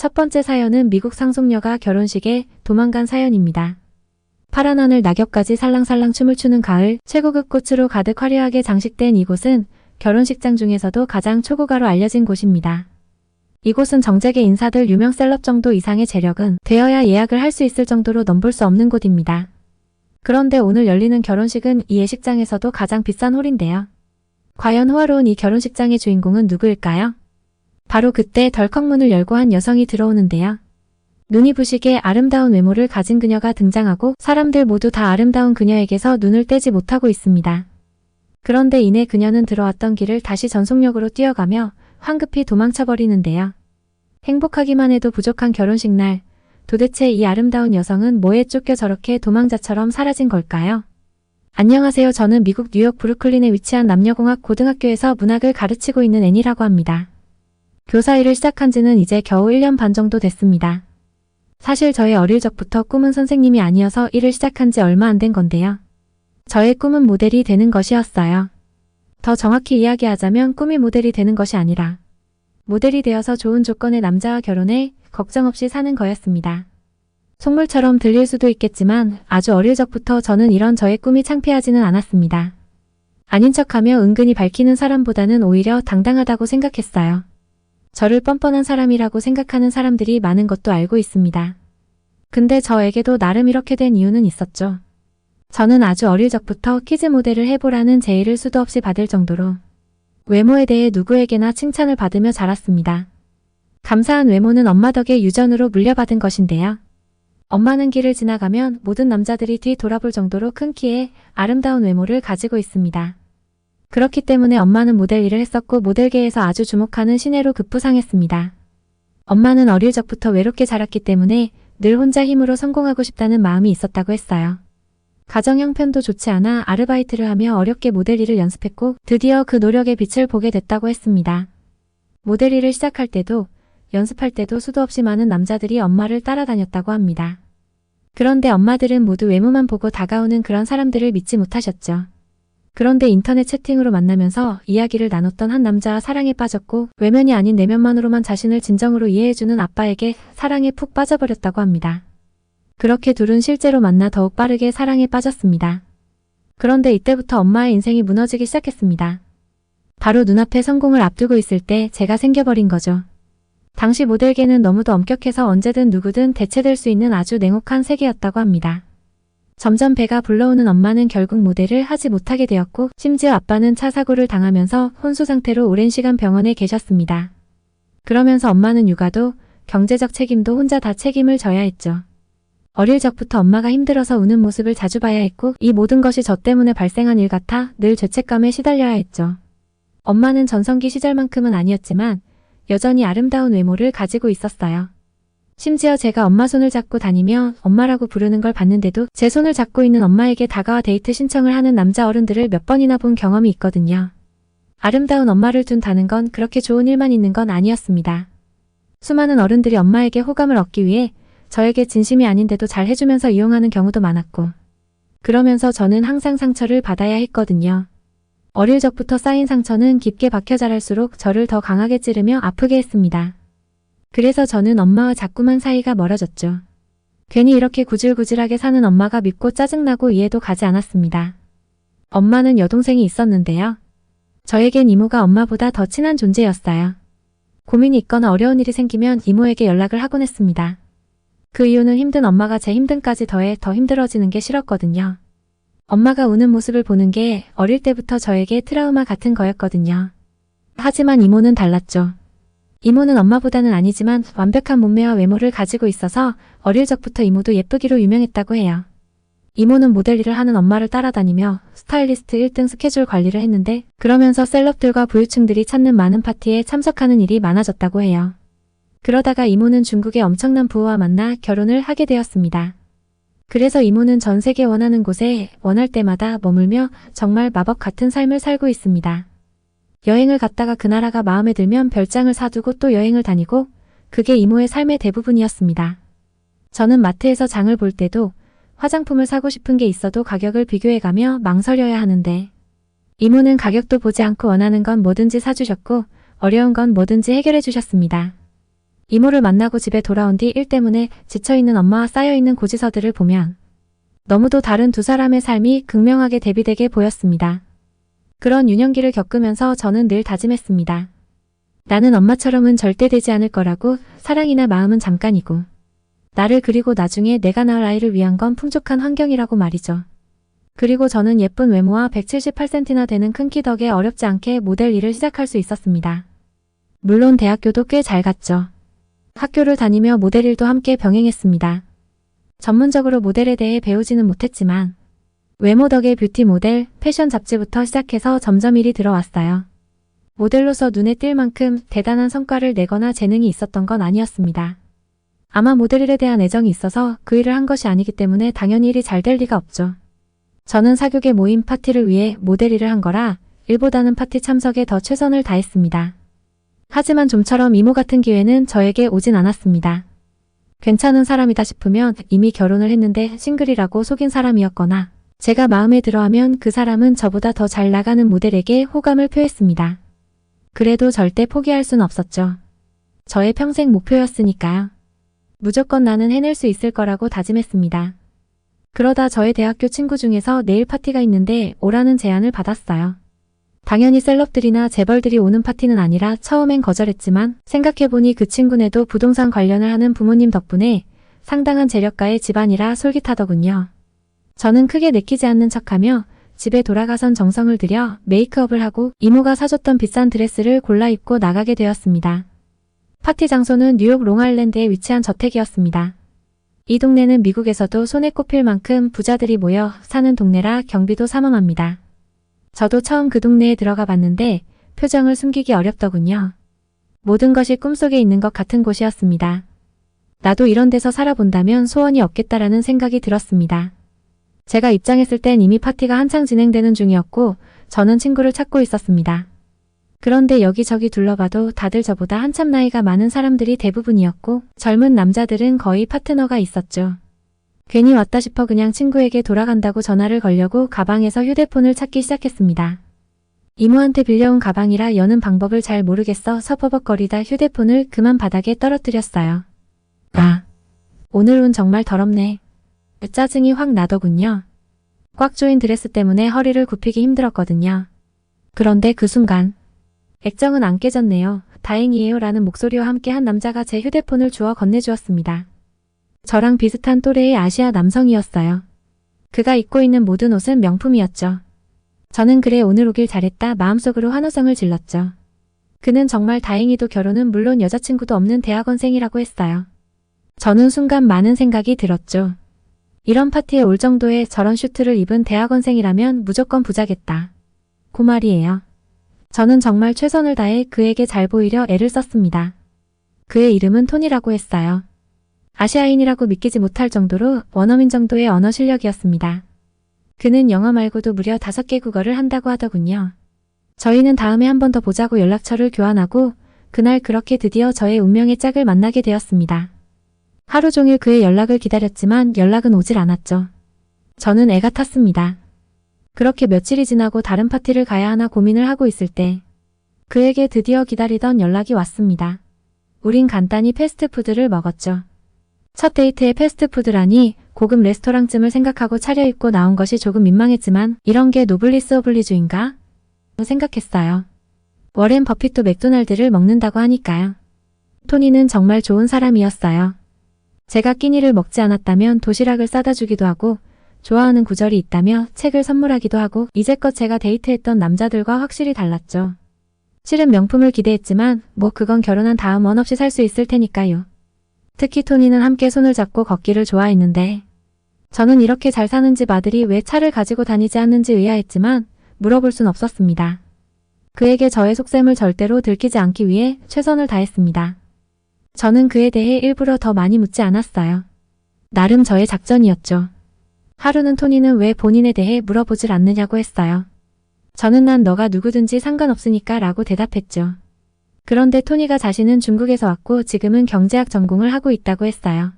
첫 번째 사연은 미국 상속녀가 결혼식에 도망간 사연입니다. 파란 하늘 낙엽까지 살랑살랑 춤을 추는 가을, 최고급 꽃으로 가득 화려하게 장식된 이곳은 결혼식장 중에서도 가장 초고가로 알려진 곳입니다. 이곳은 정재계 인사들 유명 셀럽 정도 이상의 재력은 되어야 예약을 할 수 있을 정도로 넘볼 수 없는 곳입니다. 그런데 오늘 열리는 결혼식은 이 예식장에서도 가장 비싼 홀인데요. 과연 호화로운 이 결혼식장의 주인공은 누구일까요? 바로 그때 덜컥 문을 열고 한 여성이 들어오는데요. 눈이 부시게 아름다운 외모를 가진 그녀가 등장하고 사람들 모두 다 아름다운 그녀에게서 눈을 떼지 못하고 있습니다. 그런데 이내 그녀는 들어왔던 길을 다시 전속력으로 뛰어가며 황급히 도망쳐버리는데요. 행복하기만 해도 부족한 결혼식 날, 도대체 이 아름다운 여성은 뭐에 쫓겨 저렇게 도망자처럼 사라진 걸까요? 안녕하세요. 저는 미국 뉴욕 브루클린에 위치한 남녀공학 고등학교에서 문학을 가르치고 있는 애니라고 합니다. 교사 일을 시작한 지는 이제 겨우 1년 반 정도 됐습니다. 사실 저의 어릴 적부터 꿈은 선생님이 아니어서 일을 시작한 지 얼마 안 된 건데요. 저의 꿈은 모델이 되는 것이었어요. 더 정확히 이야기하자면 꿈이 모델이 되는 것이 아니라 모델이 되어서 좋은 조건의 남자와 결혼해 걱정 없이 사는 거였습니다. 속물처럼 들릴 수도 있겠지만 아주 어릴 적부터 저는 이런 저의 꿈이 창피하지는 않았습니다. 아닌 척하며 은근히 밝히는 사람보다는 오히려 당당하다고 생각했어요. 저를 뻔뻔한 사람이라고 생각하는 사람들이 많은 것도 알고 있습니다. 근데 저에게도 나름 이렇게 된 이유는 있었죠. 저는 아주 어릴 적부터 키즈 모델을 해보라는 제의를 수도 없이 받을 정도로 외모에 대해 누구에게나 칭찬을 받으며 자랐습니다. 감사한 외모는 엄마 덕에 유전으로 물려받은 것인데요. 엄마는 길을 지나가면 모든 남자들이 뒤 돌아볼 정도로 큰 키에 아름다운 외모를 가지고 있습니다. 그렇기 때문에 엄마는 모델 일을 했었고 모델계에서 아주 주목하는 신예로 급부상했습니다. 엄마는 어릴 적부터 외롭게 자랐기 때문에 늘 혼자 힘으로 성공하고 싶다는 마음이 있었다고 했어요. 가정 형편도 좋지 않아 아르바이트를 하며 어렵게 모델 일을 연습했고 드디어 그 노력의 빛을 보게 됐다고 했습니다. 모델 일을 시작할 때도 연습할 때도 수도 없이 많은 남자들이 엄마를 따라다녔다고 합니다. 그런데 엄마들은 모두 외모만 보고 다가오는 그런 사람들을 믿지 못하셨죠. 그런데 인터넷 채팅으로 만나면서 이야기를 나눴던 한 남자와 사랑에 빠졌고 외면이 아닌 내면만으로만 자신을 진정으로 이해해주는 아빠에게 사랑에 푹 빠져버렸다고 합니다. 그렇게 둘은 실제로 만나 더욱 빠르게 사랑에 빠졌습니다. 그런데 이때부터 엄마의 인생이 무너지기 시작했습니다. 바로 눈앞에 성공을 앞두고 있을 때 제가 생겨버린 거죠. 당시 모델계는 너무도 엄격해서 언제든 누구든 대체될 수 있는 아주 냉혹한 세계였다고 합니다. 점점 배가 불러오는 엄마는 결국 모델을 하지 못하게 되었고 심지어 아빠는 차 사고를 당하면서 혼수 상태로 오랜 시간 병원에 계셨습니다. 그러면서 엄마는 육아도 경제적 책임도 혼자 다 책임을 져야 했죠. 어릴 적부터 엄마가 힘들어서 우는 모습을 자주 봐야 했고 이 모든 것이 저 때문에 발생한 일 같아 늘 죄책감에 시달려야 했죠. 엄마는 전성기 시절만큼은 아니었지만 여전히 아름다운 외모를 가지고 있었어요. 심지어 제가 엄마 손을 잡고 다니며 엄마라고 부르는 걸 봤는데도 제 손을 잡고 있는 엄마에게 다가와 데이트 신청을 하는 남자 어른들을 몇 번이나 본 경험이 있거든요. 아름다운 엄마를 둔다는 건 그렇게 좋은 일만 있는 건 아니었습니다. 수많은 어른들이 엄마에게 호감을 얻기 위해 저에게 진심이 아닌데도 잘 해주면서 이용하는 경우도 많았고 그러면서 저는 항상 상처를 받아야 했거든요. 어릴 적부터 쌓인 상처는 깊게 박혀 자랄수록 저를 더 강하게 찌르며 아프게 했습니다. 그래서 저는 엄마와 자꾸만 사이가 멀어졌죠. 괜히 이렇게 구질구질하게 사는 엄마가 밉고 짜증나고 이해도 가지 않았습니다. 엄마는 여동생이 있었는데요. 저에겐 이모가 엄마보다 더 친한 존재였어요. 고민이 있거나 어려운 일이 생기면 이모에게 연락을 하곤 했습니다. 그 이유는 힘든 엄마가 제 힘듦까지 더해 더 힘들어지는 게 싫었거든요. 엄마가 우는 모습을 보는 게 어릴 때부터 저에게 트라우마 같은 거였거든요. 하지만 이모는 달랐죠. 이모는 엄마보다는 아니지만 완벽한 몸매와 외모를 가지고 있어서 어릴 적부터 이모도 예쁘기로 유명했다고 해요. 이모는 모델 일을 하는 엄마를 따라다니며 스타일리스트 1등 스케줄 관리를 했는데 그러면서 셀럽들과 부유층들이 찾는 많은 파티에 참석하는 일이 많아졌다고 해요. 그러다가 이모는 중국의 엄청난 부호와 만나 결혼을 하게 되었습니다. 그래서 이모는 전 세계 원하는 곳에 원할 때마다 머물며 정말 마법 같은 삶을 살고 있습니다. 여행을 갔다가 그 나라가 마음에 들면 별장을 사두고 또 여행을 다니고 그게 이모의 삶의 대부분이었습니다. 저는 마트에서 장을 볼 때도 화장품을 사고 싶은 게 있어도 가격을 비교해가며 망설여야 하는데 이모는 가격도 보지 않고 원하는 건 뭐든지 사주셨고 어려운 건 뭐든지 해결해 주셨습니다. 이모를 만나고 집에 돌아온 뒤 일 때문에 지쳐있는 엄마와 쌓여있는 고지서들을 보면 너무도 다른 두 사람의 삶이 극명하게 대비되게 보였습니다. 그런 유년기를 겪으면서 저는 늘 다짐했습니다. 나는 엄마처럼은 절대 되지 않을 거라고. 사랑이나 마음은 잠깐이고 나를 그리고 나중에 내가 낳을 아이를 위한 건 풍족한 환경이라고 말이죠. 그리고 저는 예쁜 외모와 178cm나 되는 큰 키 덕에 어렵지 않게 모델 일을 시작할 수 있었습니다. 물론 대학교도 꽤 잘 갔죠. 학교를 다니며 모델 일도 함께 병행했습니다. 전문적으로 모델에 대해 배우지는 못했지만 외모 덕에 뷰티 모델, 패션 잡지부터 시작해서 점점 일이 들어왔어요. 모델로서 눈에 띌 만큼 대단한 성과를 내거나 재능이 있었던 건 아니었습니다. 아마 모델 일에 대한 애정이 있어서 그 일을 한 것이 아니기 때문에 당연히 일이 잘 될 리가 없죠. 저는 사교계 모임 파티를 위해 모델 일을 한 거라 일보다는 파티 참석에 더 최선을 다했습니다. 하지만 좀처럼 이모 같은 기회는 저에게 오진 않았습니다. 괜찮은 사람이다 싶으면 이미 결혼을 했는데 싱글이라고 속인 사람이었거나 제가 마음에 들어하면 그 사람은 저보다 더 잘 나가는 모델에게 호감을 표했습니다. 그래도 절대 포기할 순 없었죠. 저의 평생 목표였으니까요. 무조건 나는 해낼 수 있을 거라고 다짐했습니다. 그러다 저의 대학교 친구 중에서 내일 파티가 있는데 오라는 제안을 받았어요. 당연히 셀럽들이나 재벌들이 오는 파티는 아니라 처음엔 거절했지만 생각해보니 그 친구네도 부동산 관련을 하는 부모님 덕분에 상당한 재력가의 집안이라 솔깃하더군요. 저는 크게 내키지 않는 척하며 집에 돌아가선 정성을 들여 메이크업을 하고 이모가 사줬던 비싼 드레스를 골라 입고 나가게 되었습니다. 파티 장소는 뉴욕 롱아일랜드에 위치한 저택이었습니다. 이 동네는 미국에서도 손에 꼽힐 만큼 부자들이 모여 사는 동네라 경비도 삼엄합니다. 저도 처음 그 동네에 들어가 봤는데 표정을 숨기기 어렵더군요. 모든 것이 꿈속에 있는 것 같은 곳이었습니다. 나도 이런 데서 살아본다면 소원이 없겠다라는 생각이 들었습니다. 제가 입장했을 땐 이미 파티가 한창 진행되는 중이었고 저는 친구를 찾고 있었습니다. 그런데 여기저기 둘러봐도 다들 저보다 한참 나이가 많은 사람들이 대부분이었고 젊은 남자들은 거의 파트너가 있었죠. 괜히 왔다 싶어 그냥 친구에게 돌아간다고 전화를 걸려고 가방에서 휴대폰을 찾기 시작했습니다. 이모한테 빌려온 가방이라 여는 방법을 잘 모르겠어 버벅거리다 휴대폰을 그만 바닥에 떨어뜨렸어요. 아, 오늘 운 정말 더럽네. 짜증이 확 나더군요. 꽉 조인 드레스 때문에 허리를 굽히기 힘들었거든요. 그런데 그 순간 액정은 안 깨졌네요. 다행이에요 라는 목소리와 함께 한 남자가 제 휴대폰을 주워 건네주었습니다. 저랑 비슷한 또래의 아시아 남성이었어요. 그가 입고 있는 모든 옷은 명품이었죠. 저는 그래 오늘 오길 잘했다 마음속으로 환호성을 질렀죠. 그는 정말 다행히도 결혼은 물론 여자친구도 없는 대학원생이라고 했어요. 저는 순간 많은 생각이 들었죠. 이런 파티에 올 정도의 저런 슈트를 입은 대학원생이라면 무조건 부자겠다. 그 말이에요. 저는 정말 최선을 다해 그에게 잘 보이려 애를 썼습니다. 그의 이름은 톤이라고 했어요. 아시아인이라고 믿기지 못할 정도로 원어민 정도의 언어 실력이었습니다. 그는 영어 말고도 무려 5개 국어를 한다고 하더군요. 저희는 다음에 한 번 더 보자고 연락처를 교환하고 그날 그렇게 드디어 저의 운명의 짝을 만나게 되었습니다. 하루 종일 그의 연락을 기다렸지만 연락은 오질 않았죠. 저는 애가 탔습니다. 그렇게 며칠이 지나고 다른 파티를 가야 하나 고민을 하고 있을 때 그에게 드디어 기다리던 연락이 왔습니다. 우린 간단히 패스트푸드를 먹었죠. 첫 데이트에 패스트푸드라니 고급 레스토랑쯤을 생각하고 차려입고 나온 것이 조금 민망했지만 이런 게 노블리스 오블리주인가? 생각했어요. 워렌 버핏도 맥도날드를 먹는다고 하니까요. 토니는 정말 좋은 사람이었어요. 제가 끼니를 먹지 않았다면 도시락을 싸다 주기도 하고 좋아하는 구절이 있다며 책을 선물하기도 하고 이제껏 제가 데이트했던 남자들과 확실히 달랐죠. 실은 명품을 기대했지만 뭐 그건 결혼한 다음 원 없이 살 수 있을 테니까요. 특히 토니는 함께 손을 잡고 걷기를 좋아했는데 저는 이렇게 잘 사는 집 아들이 왜 차를 가지고 다니지 않는지 의아했지만 물어볼 순 없었습니다. 그에게 저의 속셈을 절대로 들키지 않기 위해 최선을 다했습니다. 저는 그에 대해 일부러 더 많이 묻지 않았어요. 나름 저의 작전이었죠. 하루는 토니는 왜 본인에 대해 물어보질 않느냐고 했어요. 저는 난 너가 누구든지 상관없으니까 라고 대답했죠. 그런데 토니가 자신은 중국에서 왔고 지금은 경제학 전공을 하고 있다고 했어요.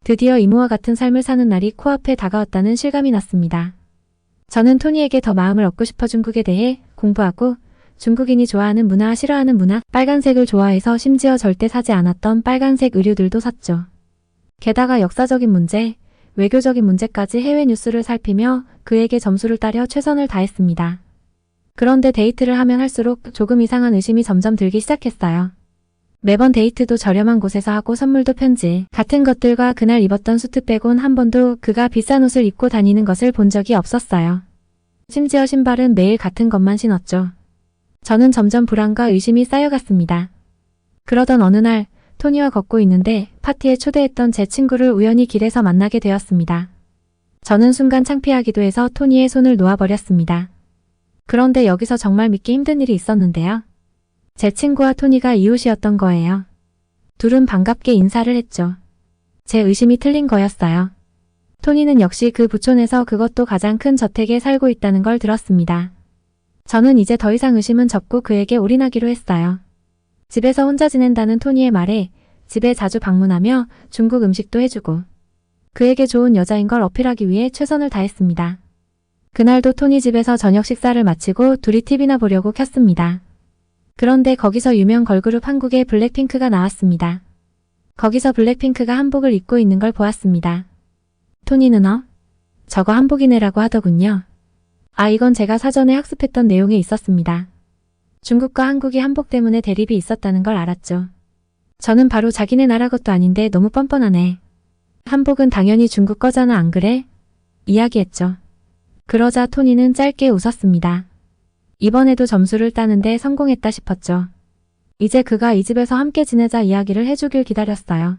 드디어 이모와 같은 삶을 사는 날이 코앞에 다가왔다는 실감이 났습니다. 저는 토니에게 더 마음을 얻고 싶어 중국에 대해 공부하고 중국인이 좋아하는 문화, 싫어하는 문화, 빨간색을 좋아해서 심지어 절대 사지 않았던 빨간색 의류들도 샀죠. 게다가 역사적인 문제, 외교적인 문제까지 해외 뉴스를 살피며 그에게 점수를 따려 최선을 다했습니다. 그런데 데이트를 하면 할수록 조금 이상한 의심이 점점 들기 시작했어요. 매번 데이트도 저렴한 곳에서 하고 선물도 편지 같은 것들과 그날 입었던 수트 빼곤 한 번도 그가 비싼 옷을 입고 다니는 것을 본 적이 없었어요. 심지어 신발은 매일 같은 것만 신었죠. 저는 점점 불안과 의심이 쌓여갔습니다. 그러던 어느 날 토니와 걷고 있는데 파티에 초대했던 제 친구를 우연히 길에서 만나게 되었습니다. 저는 순간 창피하기도 해서 토니의 손을 놓아버렸습니다. 그런데 여기서 정말 믿기 힘든 일이 있었는데요. 제 친구와 토니가 이웃이었던 거예요. 둘은 반갑게 인사를 했죠. 제 의심이 틀린 거였어요. 토니는 역시 그 부촌에서 그것도 가장 큰 저택에 살고 있다는 걸 들었습니다. 저는 이제 더 이상 의심은 접고 그에게 올인하기로 했어요. 집에서 혼자 지낸다는 토니의 말에 집에 자주 방문하며 중국 음식도 해주고 그에게 좋은 여자인 걸 어필하기 위해 최선을 다했습니다. 그날도 토니 집에서 저녁 식사를 마치고 둘이 TV나 보려고 켰습니다. 그런데 거기서 유명 걸그룹 한국의 블랙핑크가 나왔습니다. 거기서 블랙핑크가 한복을 입고 있는 걸 보았습니다. 토니는 저거 한복이네라고 하더군요. 이건 제가 사전에 학습했던 내용에 있었습니다. 중국과 한국이 한복 때문에 대립이 있었다는 걸 알았죠. 저는 바로 자기네 나라 것도 아닌데 너무 뻔뻔하네. 한복은 당연히 중국 거잖아, 안 그래? 이야기했죠. 그러자 토니는 짧게 웃었습니다. 이번에도 점수를 따는데 성공했다 싶었죠. 이제 그가 이 집에서 함께 지내자 이야기를 해주길 기다렸어요.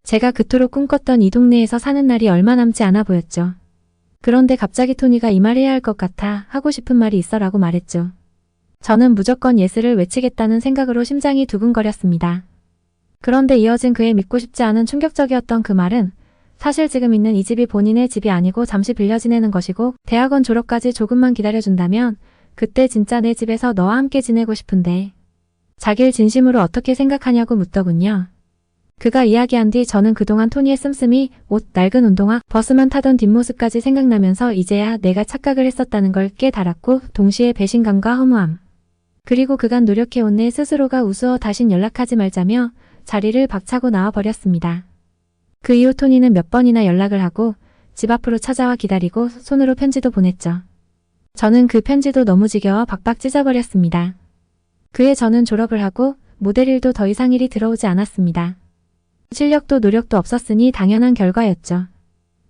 제가 그토록 꿈꿨던 이 동네에서 사는 날이 얼마 남지 않아 보였죠. 그런데 갑자기 토니가 이 말 해야 할 것 같아 하고 싶은 말이 있어라고 말했죠. 저는 무조건 예스를 외치겠다는 생각으로 심장이 두근거렸습니다. 그런데 이어진 그의 믿고 싶지 않은 충격적이었던 그 말은 사실 지금 있는 이 집이 본인의 집이 아니고 잠시 빌려 지내는 것이고 대학원 졸업까지 조금만 기다려준다면 그때 진짜 내 집에서 너와 함께 지내고 싶은데 자기를 진심으로 어떻게 생각하냐고 묻더군요. 그가 이야기한 뒤 저는 그동안 토니의 씀씀이 옷, 낡은 운동화, 버스만 타던 뒷모습까지 생각나면서 이제야 내가 착각을 했었다는 걸 깨달았고 동시에 배신감과 허무함. 그리고 그간 노력해온 내 스스로가 우스워 다신 연락하지 말자며 자리를 박차고 나와버렸습니다. 그 이후 토니는 몇 번이나 연락을 하고 집 앞으로 찾아와 기다리고 손으로 편지도 보냈죠. 저는 그 편지도 너무 지겨워 박박 찢어버렸습니다. 그해 저는 졸업을 하고 모델 일도 더 이상 일이 들어오지 않았습니다. 실력도 노력도 없었으니 당연한 결과였죠.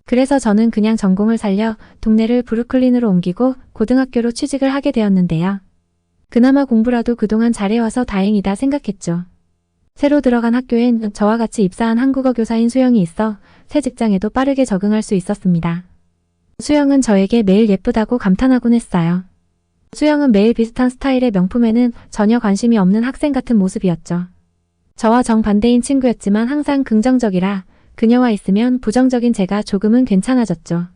그래서 저는 그냥 전공을 살려 동네를 브루클린으로 옮기고 고등학교로 취직을 하게 되었는데요. 그나마 공부라도 그동안 잘해와서 다행이다 생각했죠. 새로 들어간 학교엔 저와 같이 입사한 한국어 교사인 수영이 있어 새 직장에도 빠르게 적응할 수 있었습니다. 수영은 저에게 매일 예쁘다고 감탄하곤 했어요. 수영은 매일 비슷한 스타일의 명품에는 전혀 관심이 없는 학생 같은 모습이었죠. 저와 정반대인 친구였지만 항상 긍정적이라 그녀와 있으면 부정적인 제가 조금은 괜찮아졌죠.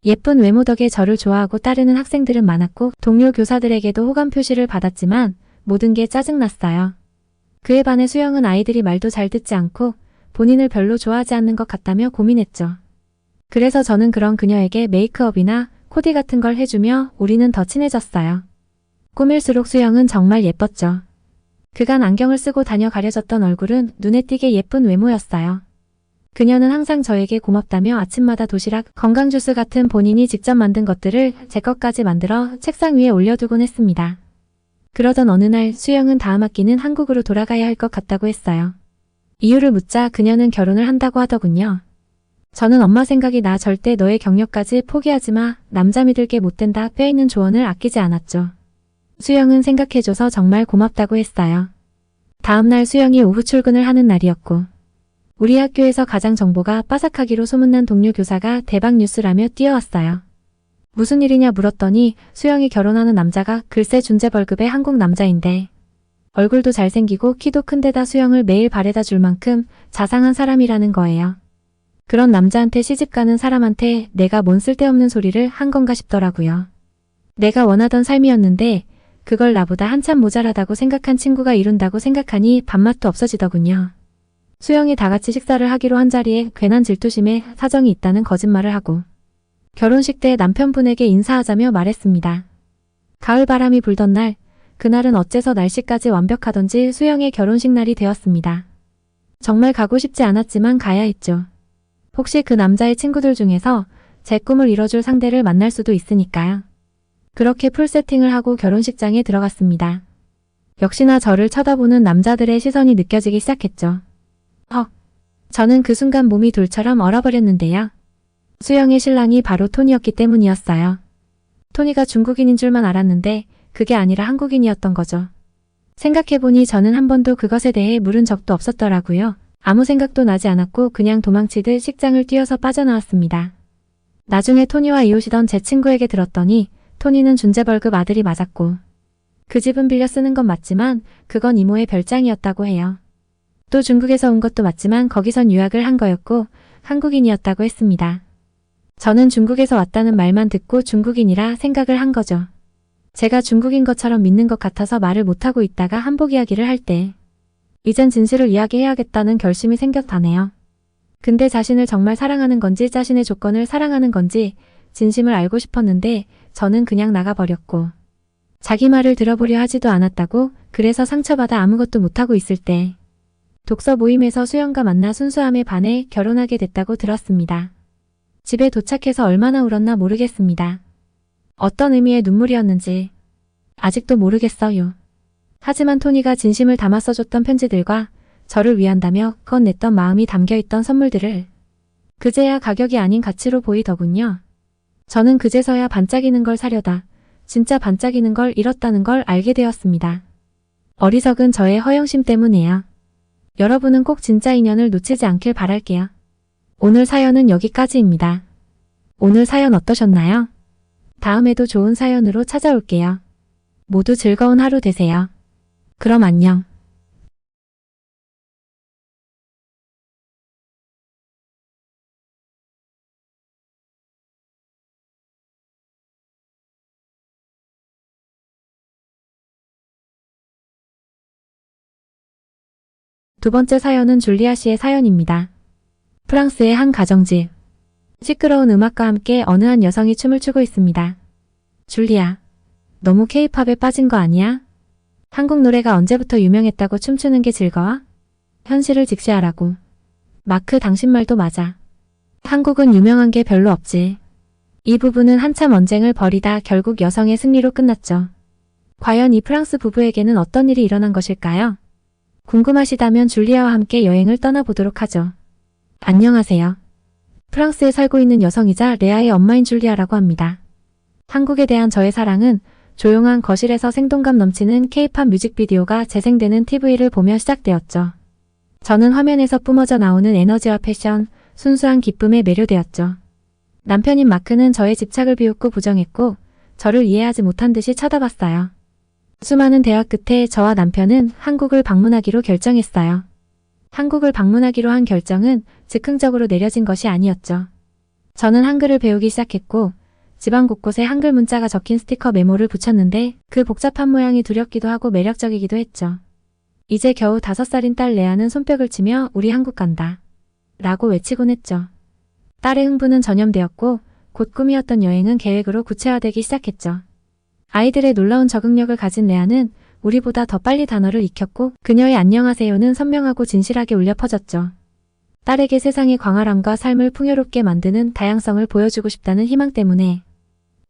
예쁜 외모 덕에 저를 좋아하고 따르는 학생들은 많았고 동료 교사들에게도 호감 표시를 받았지만 모든 게 짜증났어요. 그에 반해 수영은 아이들이 말도 잘 듣지 않고 본인을 별로 좋아하지 않는 것 같다며 고민했죠. 그래서 저는 그런 그녀에게 메이크업이나 코디 같은 걸 해주며 우리는 더 친해졌어요. 꾸밀수록 수영은 정말 예뻤죠. 그간 안경을 쓰고 다녀 가려졌던 얼굴은 눈에 띄게 예쁜 외모였어요. 그녀는 항상 저에게 고맙다며 아침마다 도시락, 건강주스 같은 본인이 직접 만든 것들을 제 것까지 만들어 책상 위에 올려두곤 했습니다. 그러던 어느 날 수영은 다음 학기는 한국으로 돌아가야 할 것 같다고 했어요. 이유를 묻자 그녀는 결혼을 한다고 하더군요. 저는 엄마 생각이 나 절대 너의 경력까지 포기하지 마. 남자 믿을 게 못 된다. 뼈있는 조언을 아끼지 않았죠. 수영은 생각해줘서 정말 고맙다고 했어요. 다음날 수영이 오후 출근을 하는 날이었고 우리 학교에서 가장 정보가 빠삭하기로 소문난 동료 교사가 대박 뉴스라며 뛰어왔어요. 무슨 일이냐 물었더니 수영이 결혼하는 남자가 글쎄 준재벌급의 한국 남자인데 얼굴도 잘생기고 키도 큰데다 수영을 매일 바래다 줄 만큼 자상한 사람이라는 거예요. 그런 남자한테 시집가는 사람한테 내가 뭔 쓸데없는 소리를 한 건가 싶더라고요. 내가 원하던 삶이었는데 그걸 나보다 한참 모자라다고 생각한 친구가 이룬다고 생각하니 밥맛도 없어지더군요. 수영이 다같이 식사를 하기로 한 자리에 괜한 질투심에 사정이 있다는 거짓말을 하고 결혼식 때 남편분에게 인사하자며 말했습니다. 가을 바람이 불던 날 그날은 어째서 날씨까지 완벽하던지 수영의 결혼식 날이 되었습니다. 정말 가고 싶지 않았지만 가야 했죠. 혹시 그 남자의 친구들 중에서 제 꿈을 이뤄줄 상대를 만날 수도 있으니까요. 그렇게 풀 세팅을 하고 결혼식장에 들어갔습니다. 역시나 저를 쳐다보는 남자들의 시선이 느껴지기 시작했죠. 저는 그 순간 몸이 돌처럼 얼어버렸는데요. 수영의 신랑이 바로 토니였기 때문이었어요. 토니가 중국인인 줄만 알았는데 그게 아니라 한국인이었던 거죠. 생각해보니 저는 한 번도 그것에 대해 물은 적도 없었더라고요. 아무 생각도 나지 않았고 그냥 도망치듯 식장을 뛰어서 빠져나왔습니다. 나중에 토니와 이웃이던 제 친구에게 들었더니 토니는 준재벌급 아들이 맞았고 그 집은 빌려 쓰는 건 맞지만 그건 이모의 별장이었다고 해요. 또 중국에서 온 것도 맞지만 거기선 유학을 한 거였고 한국인이었다고 했습니다. 저는 중국에서 왔다는 말만 듣고 중국인이라 생각을 한 거죠. 제가 중국인 것처럼 믿는 것 같아서 말을 못하고 있다가 한복 이야기를 할 때 이젠 진실을 이야기해야겠다는 결심이 생겼다네요. 근데 자신을 정말 사랑하는 건지 자신의 조건을 사랑하는 건지 진심을 알고 싶었는데 저는 그냥 나가버렸고 자기 말을 들어보려 하지도 않았다고 그래서 상처받아 아무것도 못하고 있을 때 독서 모임에서 수영과 만나 순수함에 반해 결혼하게 됐다고 들었습니다. 집에 도착해서 얼마나 울었나 모르겠습니다. 어떤 의미의 눈물이었는지 아직도 모르겠어요. 하지만 토니가 진심을 담아 써줬던 편지들과 저를 위한다며 꺼냈던 마음이 담겨있던 선물들을 그제야 가격이 아닌 가치로 보이더군요. 저는 그제서야 반짝이는 걸 사려다 진짜 반짝이는 걸 잃었다는 걸 알게 되었습니다. 어리석은 저의 허영심 때문이에요. 여러분은 꼭 진짜 인연을 놓치지 않길 바랄게요. 오늘 사연은 여기까지입니다. 오늘 사연 어떠셨나요? 다음에도 좋은 사연으로 찾아올게요. 모두 즐거운 하루 되세요. 그럼 안녕. 두 번째 사연은 줄리아 씨의 사연입니다. 프랑스의 한 가정집. 시끄러운 음악과 함께 어느 한 여성이 춤을 추고 있습니다. 줄리아, 너무 케이팝에 빠진 거 아니야? 한국 노래가 언제부터 유명했다고 춤추는 게 즐거워? 현실을 직시하라고. 마크, 당신 말도 맞아. 한국은 유명한 게 별로 없지. 이 부부는 한참 언쟁을 벌이다 결국 여성의 승리로 끝났죠. 과연 이 프랑스 부부에게는 어떤 일이 일어난 것일까요? 궁금하시다면 줄리아와 함께 여행을 떠나보도록 하죠. 안녕하세요. 프랑스에 살고 있는 여성이자 레아의 엄마인 줄리아라고 합니다. 한국에 대한 저의 사랑은 조용한 거실에서 생동감 넘치는 K-팝 뮤직비디오가 재생되는 TV를 보며 시작되었죠. 저는 화면에서 뿜어져 나오는 에너지와 패션, 순수한 기쁨에 매료되었죠. 남편인 마크는 저의 집착을 비웃고 부정했고 저를 이해하지 못한 듯이 쳐다봤어요. 수많은 대화 끝에 저와 남편은 한국을 방문하기로 결정했어요. 한국을 방문하기로 한 결정은 즉흥적으로 내려진 것이 아니었죠. 저는 한글을 배우기 시작했고 집안 곳곳에 한글 문자가 적힌 스티커 메모를 붙였는데 그 복잡한 모양이 두렵기도 하고 매력적이기도 했죠. 이제 겨우 5살인 딸 레아는 손뼉을 치며 우리 한국 간다 라고 외치곤 했죠. 딸의 흥분은 전염되었고 곧 꿈이었던 여행은 계획으로 구체화되기 시작했죠. 아이들의 놀라운 적응력을 가진 레아는 우리보다 더 빨리 단어를 익혔고 그녀의 안녕하세요는 선명하고 진실하게 울려 퍼졌죠. 딸에게 세상의 광활함과 삶을 풍요롭게 만드는 다양성을 보여주고 싶다는 희망 때문에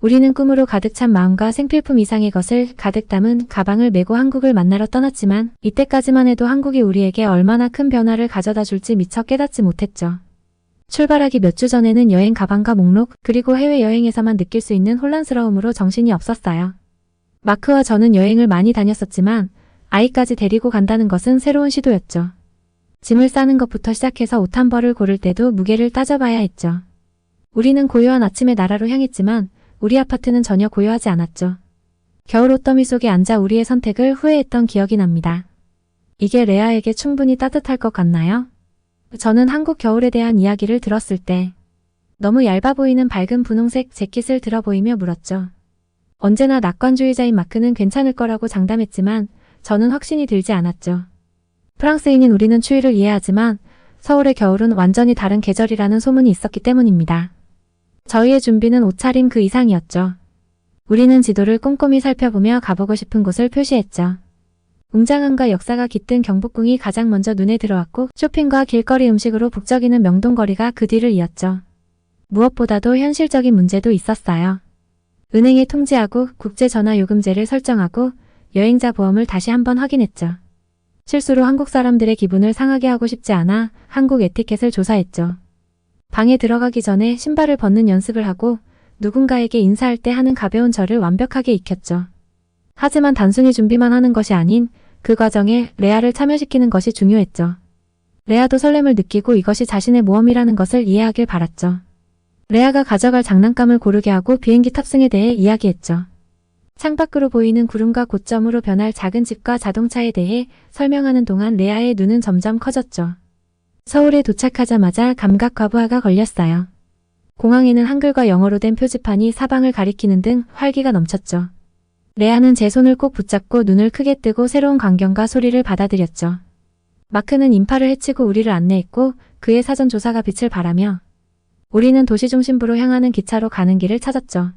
우리는 꿈으로 가득 찬 마음과 생필품 이상의 것을 가득 담은 가방을 메고 한국을 만나러 떠났지만 이때까지만 해도 한국이 우리에게 얼마나 큰 변화를 가져다 줄지 미처 깨닫지 못했죠. 출발하기 몇 주 전에는 여행 가방과 목록 그리고 해외여행에서만 느낄 수 있는 혼란스러움으로 정신이 없었어요. 마크와 저는 여행을 많이 다녔었지만 아이까지 데리고 간다는 것은 새로운 시도였죠. 짐을 싸는 것부터 시작해서 옷 한 벌을 고를 때도 무게를 따져봐야 했죠. 우리는 고요한 아침의 나라로 향했지만 우리 아파트는 전혀 고요하지 않았죠. 겨울 옷더미 속에 앉아 우리의 선택을 후회했던 기억이 납니다. 이게 레아에게 충분히 따뜻할 것 같나요? 저는 한국 겨울에 대한 이야기를 들었을 때 너무 얇아 보이는 밝은 분홍색 재킷을 들어 보이며 물었죠. 언제나 낙관주의자인 마크는 괜찮을 거라고 장담했지만 저는 확신이 들지 않았죠. 프랑스인인 우리는 추위를 이해하지만 서울의 겨울은 완전히 다른 계절이라는 소문이 있었기 때문입니다. 저희의 준비는 옷차림 그 이상이었죠. 우리는 지도를 꼼꼼히 살펴보며 가보고 싶은 곳을 표시했죠. 웅장함과 역사가 깃든 경복궁이 가장 먼저 눈에 들어왔고 쇼핑과 길거리 음식으로 북적이는 명동거리가 그 뒤를 이었죠. 무엇보다도 현실적인 문제도 있었어요. 은행에 통지하고 국제전화요금제를 설정하고 여행자 보험을 다시 한번 확인했죠. 실수로 한국 사람들의 기분을 상하게 하고 싶지 않아 한국 에티켓을 조사했죠. 방에 들어가기 전에 신발을 벗는 연습을 하고 누군가에게 인사할 때 하는 가벼운 절을 완벽하게 익혔죠. 하지만 단순히 준비만 하는 것이 아닌 그 과정에 레아를 참여시키는 것이 중요했죠. 레아도 설렘을 느끼고 이것이 자신의 모험이라는 것을 이해하길 바랐죠. 레아가 가져갈 장난감을 고르게 하고 비행기 탑승에 대해 이야기했죠. 창밖으로 보이는 구름과 고점으로 변할 작은 집과 자동차에 대해 설명하는 동안 레아의 눈은 점점 커졌죠. 서울에 도착하자마자 감각 과부하가 걸렸어요. 공항에는 한글과 영어로 된 표지판이 사방을 가리키는 등 활기가 넘쳤죠. 레아는 제 손을 꼭 붙잡고 눈을 크게 뜨고 새로운 광경과 소리를 받아들였죠. 마크는 인파를 헤치고 우리를 안내했고 그의 사전 조사가 빛을 발하며 우리는 도시 중심부로 향하는 기차로 가는 길을 찾았죠.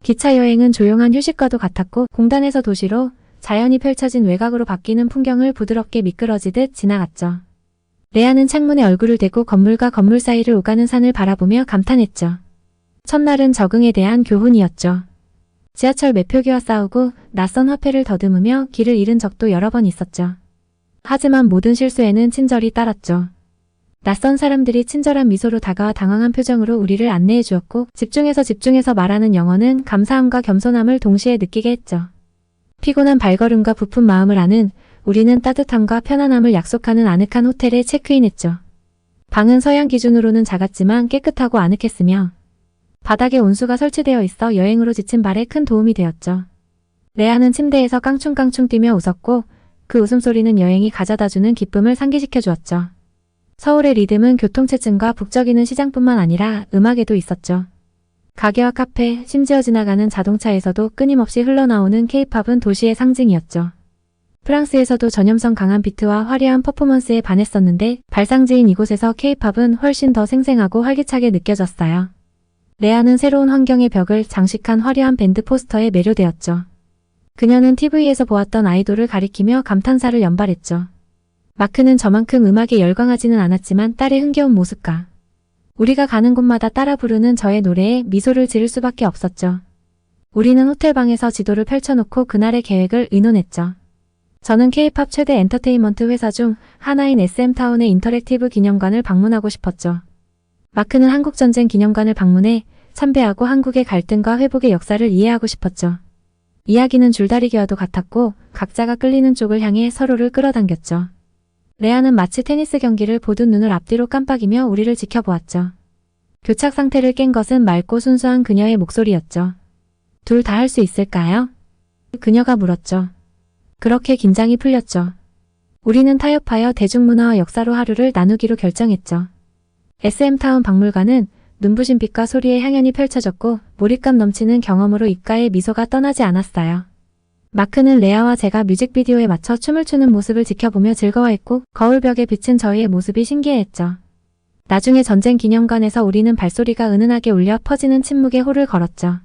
기차 여행은 조용한 휴식과도 같았고 공단에서 도시로 자연이 펼쳐진 외곽으로 바뀌는 풍경을 부드럽게 미끄러지듯 지나갔죠. 레아는 창문에 얼굴을 대고 건물과 건물 사이를 오가는 산을 바라보며 감탄했죠. 첫날은 적응에 대한 교훈이었죠. 지하철 매표기와 싸우고 낯선 화폐를 더듬으며 길을 잃은 적도 여러 번 있었죠. 하지만 모든 실수에는 친절이 따랐죠. 낯선 사람들이 친절한 미소로 다가와 당황한 표정으로 우리를 안내해 주었고 집중해서 말하는 영어는 감사함과 겸손함을 동시에 느끼게 했죠. 피곤한 발걸음과 부푼 마음을 아는 우리는 따뜻함과 편안함을 약속하는 아늑한 호텔에 체크인했죠. 방은 서양 기준으로는 작았지만 깨끗하고 아늑했으며 바닥에 온수가 설치되어 있어 여행으로 지친 발에 큰 도움이 되었죠. 레아는 침대에서 깡충깡충 뛰며 웃었고 그 웃음소리는 여행이 가져다주는 기쁨을 상기시켜 주었죠. 서울의 리듬은 교통체증과 북적이는 시장뿐만 아니라 음악에도 있었죠. 가게와 카페, 심지어 지나가는 자동차에서도 끊임없이 흘러나오는 K-팝은 도시의 상징이었죠. 프랑스에서도 전염성 강한 비트와 화려한 퍼포먼스에 반했었는데 발상지인 이곳에서 K-팝은 훨씬 더 생생하고 활기차게 느껴졌어요. 레아는 새로운 환경의 벽을 장식한 화려한 밴드 포스터에 매료되었죠. 그녀는 TV에서 보았던 아이돌을 가리키며 감탄사를 연발했죠. 마크는 저만큼 음악에 열광하지는 않았지만 딸의 흥겨운 모습과 우리가 가는 곳마다 따라 부르는 저의 노래에 미소를 지을 수밖에 없었죠. 우리는 호텔방에서 지도를 펼쳐놓고 그날의 계획을 의논했죠. 저는 K-팝 최대 엔터테인먼트 회사 중 하나인 SM타운의 인터랙티브 기념관을 방문하고 싶었죠. 마크는 한국전쟁 기념관을 방문해 참배하고 한국의 갈등과 회복의 역사를 이해하고 싶었죠. 이야기는 줄다리기와도 같았고 각자가 끌리는 쪽을 향해 서로를 끌어당겼죠. 레아는 마치 테니스 경기를 보던 눈을 앞뒤로 깜빡이며 우리를 지켜보았죠. 교착 상태를 깬 것은 맑고 순수한 그녀의 목소리였죠. 둘 다 할 수 있을까요? 그녀가 물었죠. 그렇게 긴장이 풀렸죠. 우리는 타협하여 대중문화와 역사로 하루를 나누기로 결정했죠. SM타운 박물관은 눈부신 빛과 소리의 향연이 펼쳐졌고 몰입감 넘치는 경험으로 입가에 미소가 떠나지 않았어요. 마크는 레아와 제가 뮤직비디오에 맞춰 춤을 추는 모습을 지켜보며 즐거워했고 거울벽에 비친 저희의 모습이 신기해했죠. 나중에 전쟁 기념관에서 우리는 발소리가 은은하게 울려 퍼지는 침묵의 홀을 걸었죠.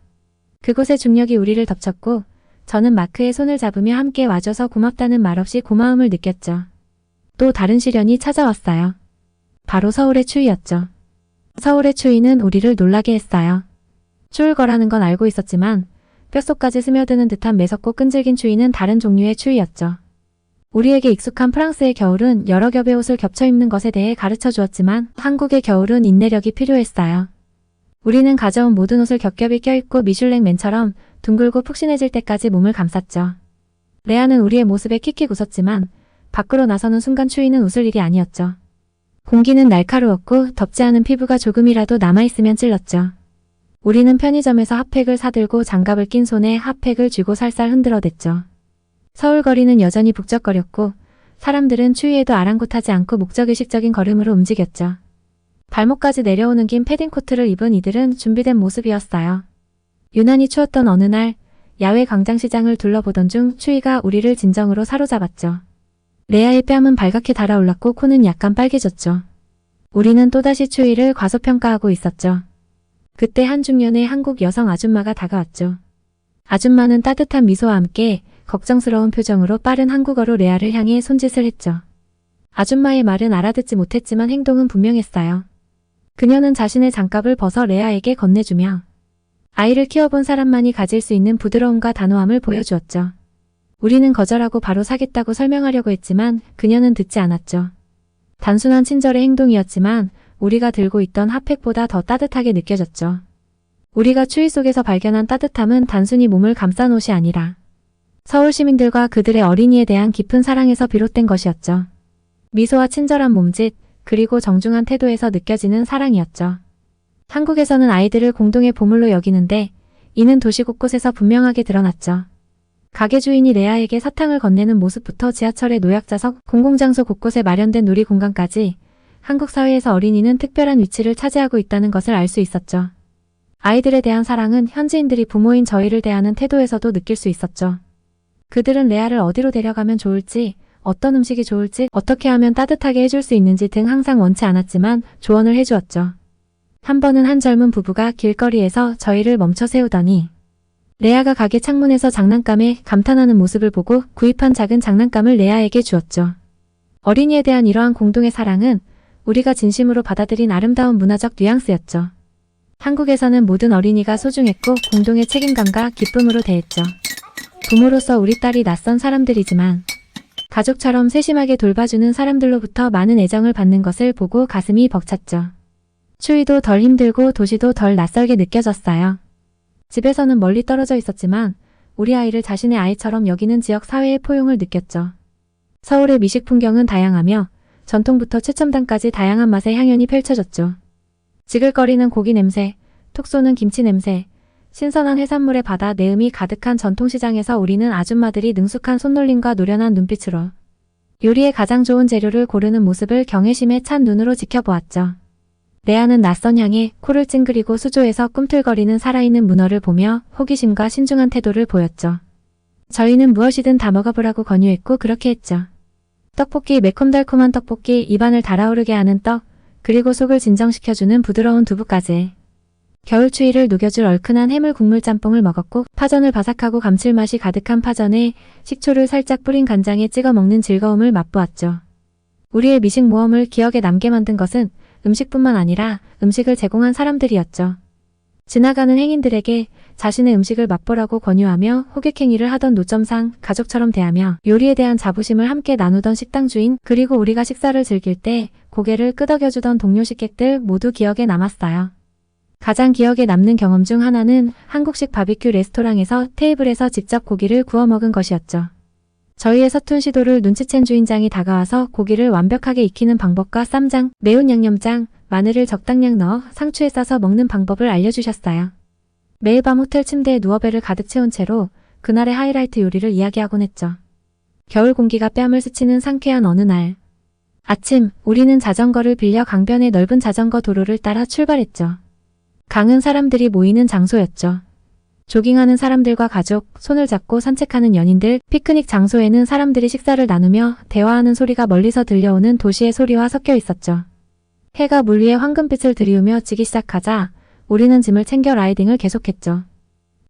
그곳의 중력이 우리를 덮쳤고 저는 마크의 손을 잡으며 함께 와줘서 고맙다는 말없이 고마움을 느꼈죠. 또 다른 시련이 찾아왔어요. 바로 서울의 추위였죠. 서울의 추위는 우리를 놀라게 했어요. 추울 거라는 건 알고 있었지만 뼛속까지 스며드는 듯한 매섭고 끈질긴 추위는 다른 종류의 추위였죠. 우리에게 익숙한 프랑스의 겨울은 여러 겹의 옷을 겹쳐 입는 것에 대해 가르쳐 주었지만 한국의 겨울은 인내력이 필요했어요. 우리는 가져온 모든 옷을 겹겹이 껴입고 미슐랭맨처럼 둥글고 푹신해질 때까지 몸을 감쌌죠. 레아는 우리의 모습에 킥킥 웃었지만 밖으로 나서는 순간 추위는 웃을 일이 아니었죠. 공기는 날카로웠고 덥지 않은 피부가 조금이라도 남아있으면 찔렀죠. 우리는 편의점에서 핫팩을 사들고 장갑을 낀 손에 핫팩을 쥐고 살살 흔들어댔죠. 서울 거리는 여전히 북적거렸고 사람들은 추위에도 아랑곳하지 않고 목적의식적인 걸음으로 움직였죠. 발목까지 내려오는 긴 패딩 코트를 입은 이들은 준비된 모습이었어요. 유난히 추웠던 어느 날 야외 광장시장을 둘러보던 중 추위가 우리를 진정으로 사로잡았죠. 레아의 뺨은 발갛게 달아올랐고 코는 약간 빨개졌죠. 우리는 또다시 추위를 과소평가하고 있었죠. 그때 한 중년의 한국 여성 아줌마가 다가왔죠. 아줌마는 따뜻한 미소와 함께 걱정스러운 표정으로 빠른 한국어로 레아를 향해 손짓을 했죠. 아줌마의 말은 알아듣지 못했지만 행동은 분명했어요. 그녀는 자신의 장갑을 벗어 레아에게 건네주며 아이를 키워본 사람만이 가질 수 있는 부드러움과 단호함을 보여주었죠. 우리는 거절하고 바로 사겠다고 설명하려고 했지만 그녀는 듣지 않았죠. 단순한 친절의 행동이었지만 우리가 들고 있던 핫팩보다 더 따뜻하게 느껴졌죠. 우리가 추위 속에서 발견한 따뜻함은 단순히 몸을 감싼 옷이 아니라 서울 시민들과 그들의 어린이에 대한 깊은 사랑에서 비롯된 것이었죠. 미소와 친절한 몸짓, 그리고 정중한 태도에서 느껴지는 사랑이었죠. 한국에서는 아이들을 공동의 보물로 여기는데 이는 도시 곳곳에서 분명하게 드러났죠. 가게 주인이 레아에게 사탕을 건네는 모습부터 지하철의 노약자석, 공공장소 곳곳에 마련된 놀이공간까지 한국 사회에서 어린이는 특별한 위치를 차지하고 있다는 것을 알 수 있었죠. 아이들에 대한 사랑은 현지인들이 부모인 저희를 대하는 태도에서도 느낄 수 있었죠. 그들은 레아를 어디로 데려가면 좋을지, 어떤 음식이 좋을지, 어떻게 하면 따뜻하게 해줄 수 있는지 등 항상 원치 않았지만 조언을 해주었죠. 한 번은 한 젊은 부부가 길거리에서 저희를 멈춰 세우더니 레아가 가게 창문에서 장난감에 감탄하는 모습을 보고 구입한 작은 장난감을 레아에게 주었죠. 어린이에 대한 이러한 공동의 사랑은 우리가 진심으로 받아들인 아름다운 문화적 뉘앙스였죠. 한국에서는 모든 어린이가 소중했고 공동의 책임감과 기쁨으로 대했죠. 부모로서 우리 딸이 낯선 사람들이지만 가족처럼 세심하게 돌봐주는 사람들로부터 많은 애정을 받는 것을 보고 가슴이 벅찼죠. 추위도 덜 힘들고 도시도 덜 낯설게 느껴졌어요. 집에서는 멀리 떨어져 있었지만 우리 아이를 자신의 아이처럼 여기는 지역 사회의 포용을 느꼈죠. 서울의 미식 풍경은 다양하며 전통부터 최첨단까지 다양한 맛의 향연이 펼쳐졌죠. 지글거리는 고기 냄새, 톡 쏘는 김치 냄새, 신선한 해산물의 바다 내음이 가득한 전통시장에서 우리는 아줌마들이 능숙한 손놀림과 노련한 눈빛으로 요리에 가장 좋은 재료를 고르는 모습을 경외심에 찬 눈으로 지켜보았죠. 레아는 낯선 향에 코를 찡그리고 수조에서 꿈틀거리는 살아있는 문어를 보며 호기심과 신중한 태도를 보였죠. 저희는 무엇이든 다 먹어보라고 권유했고 그렇게 했죠. 떡볶이, 매콤달콤한 떡볶이, 입안을 달아오르게 하는 떡, 그리고 속을 진정시켜주는 부드러운 두부까지. 겨울 추위를 녹여줄 얼큰한 해물 국물 짬뽕을 먹었고 파전을 바삭하고 감칠맛이 가득한 파전에 식초를 살짝 뿌린 간장에 찍어 먹는 즐거움을 맛보았죠. 우리의 미식 모험을 기억에 남게 만든 것은 음식뿐만 아니라 음식을 제공한 사람들이었죠. 지나가는 행인들에게 자신의 음식을 맛보라고 권유하며 호객행위를 하던 노점상 가족처럼 대하며 요리에 대한 자부심을 함께 나누던 식당 주인, 그리고 우리가 식사를 즐길 때 고개를 끄덕여주던 동료 식객들 모두 기억에 남았어요. 가장 기억에 남는 경험 중 하나는 한국식 바비큐 레스토랑에서 테이블에서 직접 고기를 구워 먹은 것이었죠. 저희의 서툰 시도를 눈치챈 주인장이 다가와서 고기를 완벽하게 익히는 방법과 쌈장, 매운 양념장, 마늘을 적당량 넣어 상추에 싸서 먹는 방법을 알려주셨어요. 매일 밤 호텔 침대에 누워 배를 가득 채운 채로 그날의 하이라이트 요리를 이야기하곤 했죠. 겨울 공기가 뺨을 스치는 상쾌한 어느 날. 아침, 우리는 자전거를 빌려 강변의 넓은 자전거 도로를 따라 출발했죠. 강은 사람들이 모이는 장소였죠. 조깅하는 사람들과 가족, 손을 잡고 산책하는 연인들, 피크닉 장소에는 사람들이 식사를 나누며 대화하는 소리가 멀리서 들려오는 도시의 소리와 섞여 있었죠. 해가 물 위에 황금빛을 들이우며 지기 시작하자 우리는 짐을 챙겨 라이딩을 계속했죠.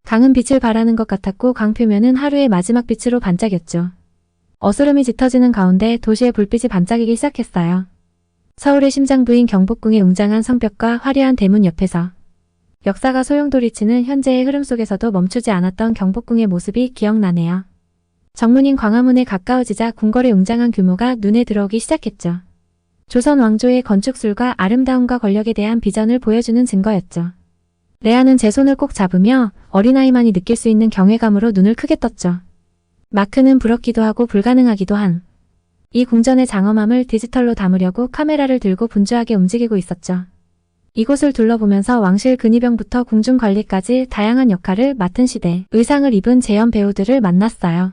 강은 빛을 발하는 것 같았고 강 표면은 하루의 마지막 빛으로 반짝였죠. 어스름이 짙어지는 가운데 도시의 불빛이 반짝이기 시작했어요. 서울의 심장부인 경복궁의 웅장한 성벽과 화려한 대문 옆에서 역사가 소용돌이치는 현재의 흐름 속에서도 멈추지 않았던 경복궁의 모습이 기억나네요. 정문인 광화문에 가까워지자 궁궐의 웅장한 규모가 눈에 들어오기 시작했죠. 조선 왕조의 건축술과 아름다움과 권력에 대한 비전을 보여주는 증거였죠. 레아는 제 손을 꼭 잡으며 어린아이만이 느낄 수 있는 경외감으로 눈을 크게 떴죠. 마크는 부럽기도 하고 불가능하기도 한 이 궁전의 장엄함을 디지털로 담으려고 카메라를 들고 분주하게 움직이고 있었죠. 이곳을 둘러보면서 왕실 근위병부터 궁중관리까지 다양한 역할을 맡은 시대 의상을 입은 재현 배우들을 만났어요.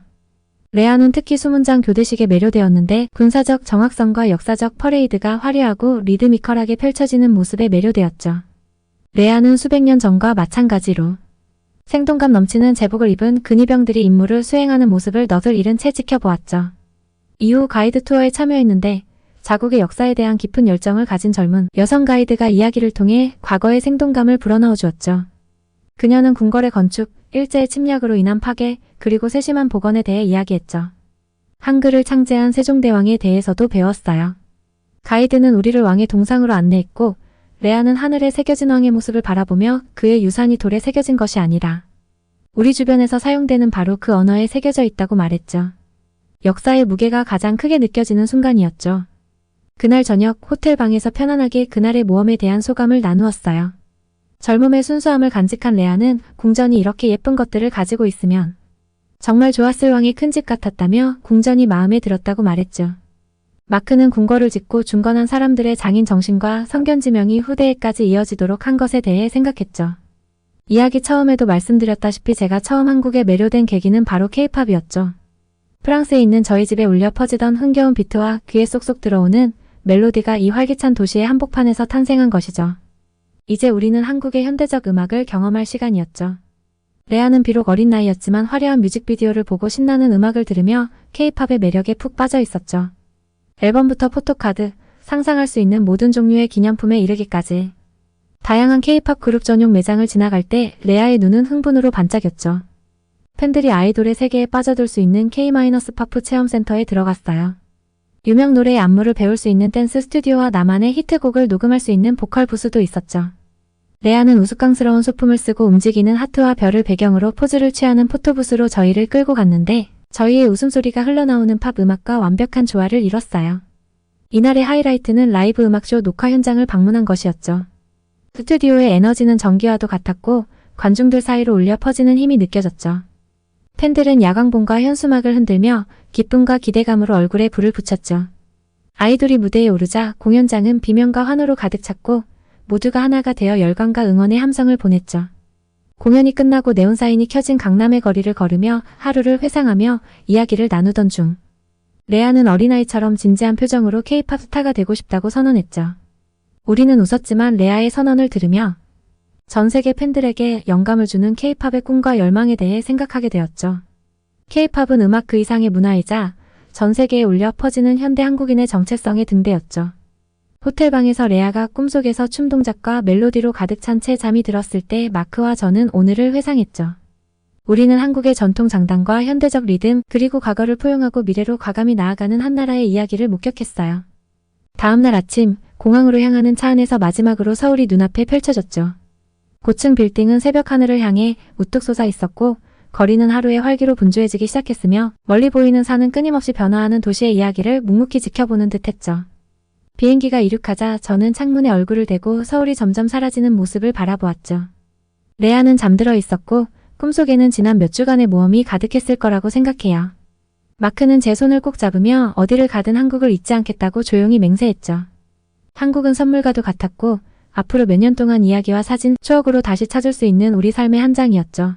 레아는 특히 수문장 교대식에 매료되었는데 군사적 정확성과 역사적 퍼레이드가 화려하고 리드미컬하게 펼쳐지는 모습에 매료되었죠. 레아는 수백 년 전과 마찬가지로 생동감 넘치는 제복을 입은 근위병들이 임무를 수행하는 모습을 너덜 잃은 채 지켜보았죠. 이후 가이드 투어에 참여했는데 자국의 역사에 대한 깊은 열정을 가진 젊은 여성 가이드가 이야기를 통해 과거의 생동감을 불어넣어 주었죠. 그녀는 궁궐의 건축, 일제의 침략으로 인한 파괴, 그리고 세심한 복원에 대해 이야기했죠. 한글을 창제한 세종대왕에 대해서도 배웠어요. 가이드는 우리를 왕의 동상으로 안내했고, 레아는 하늘에 새겨진 왕의 모습을 바라보며 그의 유산이 돌에 새겨진 것이 아니라 우리 주변에서 사용되는 바로 그 언어에 새겨져 있다고 말했죠. 역사의 무게가 가장 크게 느껴지는 순간이었죠. 그날 저녁 호텔 방에서 편안하게 그날의 모험에 대한 소감을 나누었어요. 젊음의 순수함을 간직한 레아는 궁전이 이렇게 예쁜 것들을 가지고 있으면 정말 좋았을 왕의 큰 집 같았다며 궁전이 마음에 들었다고 말했죠. 마크는 궁궐을 짓고 중건한 사람들의 장인 정신과 성견지명이 후대에까지 이어지도록 한 것에 대해 생각했죠. 이야기 처음에도 말씀드렸다시피 제가 처음 한국에 매료된 계기는 바로 K-팝이었죠. 프랑스에 있는 저희 집에 울려 퍼지던 흥겨운 비트와 귀에 쏙쏙 들어오는 멜로디가 이 활기찬 도시의 한복판에서 탄생한 것이죠. 이제 우리는 한국의 현대적 음악을 경험할 시간이었죠. 레아는 비록 어린 나이였지만 화려한 뮤직비디오를 보고 신나는 음악을 들으며 K-팝의 매력에 푹 빠져 있었죠. 앨범부터 포토카드, 상상할 수 있는 모든 종류의 기념품에 이르기까지. 다양한 K-팝 그룹 전용 매장을 지나갈 때 레아의 눈은 흥분으로 반짝였죠. 팬들이 아이돌의 세계에 빠져들 수 있는 K-파프 체험센터에 들어갔어요. 유명 노래의 안무를 배울 수 있는 댄스 스튜디오와 나만의 히트곡을 녹음할 수 있는 보컬 부스도 있었죠. 레아는 우스꽝스러운 소품을 쓰고 움직이는 하트와 별을 배경으로 포즈를 취하는 포토부스로 저희를 끌고 갔는데 저희의 웃음소리가 흘러나오는 팝 음악과 완벽한 조화를 이뤘어요. 이날의 하이라이트는 라이브 음악쇼 녹화 현장을 방문한 것이었죠. 스튜디오의 에너지는 전기와도 같았고 관중들 사이로 울려 퍼지는 힘이 느껴졌죠. 팬들은 야광봉과 현수막을 흔들며 기쁨과 기대감으로 얼굴에 불을 붙였죠. 아이돌이 무대에 오르자 공연장은 비명과 환호로 가득 찼고 모두가 하나가 되어 열광과 응원의 함성을 보냈죠. 공연이 끝나고 네온사인이 켜진 강남의 거리를 걸으며 하루를 회상하며 이야기를 나누던 중 레아는 어린아이처럼 진지한 표정으로 K-팝 스타가 되고 싶다고 선언했죠. 우리는 웃었지만 레아의 선언을 들으며 전 세계 팬들에게 영감을 주는 K-팝의 꿈과 열망에 대해 생각하게 되었죠. K-팝은 음악 그 이상의 문화이자 전 세계에 울려 퍼지는 현대 한국인의 정체성의 등대였죠. 호텔방에서 레아가 꿈속에서 춤 동작과 멜로디로 가득 찬 채 잠이 들었을 때 마크와 저는 오늘을 회상했죠. 우리는 한국의 전통 장단과 현대적 리듬 그리고 과거를 포용하고 미래로 과감히 나아가는 한 나라의 이야기를 목격했어요. 다음날 아침 공항으로 향하는 차 안에서 마지막으로 서울이 눈앞에 펼쳐졌죠. 고층 빌딩은 새벽 하늘을 향해 우뚝 솟아 있었고 거리는 하루의 활기로 분주해지기 시작했으며 멀리 보이는 산은 끊임없이 변화하는 도시의 이야기를 묵묵히 지켜보는 듯했죠. 비행기가 이륙하자 저는 창문에 얼굴을 대고 서울이 점점 사라지는 모습을 바라보았죠. 레아는 잠들어 있었고 꿈속에는 지난 몇 주간의 모험이 가득했을 거라고 생각해요. 마크는 제 손을 꼭 잡으며 어디를 가든 한국을 잊지 않겠다고 조용히 맹세했죠. 한국은 선물과도 같았고 앞으로 몇 년 동안 이야기와 사진, 추억으로 다시 찾을 수 있는 우리 삶의 한 장이었죠.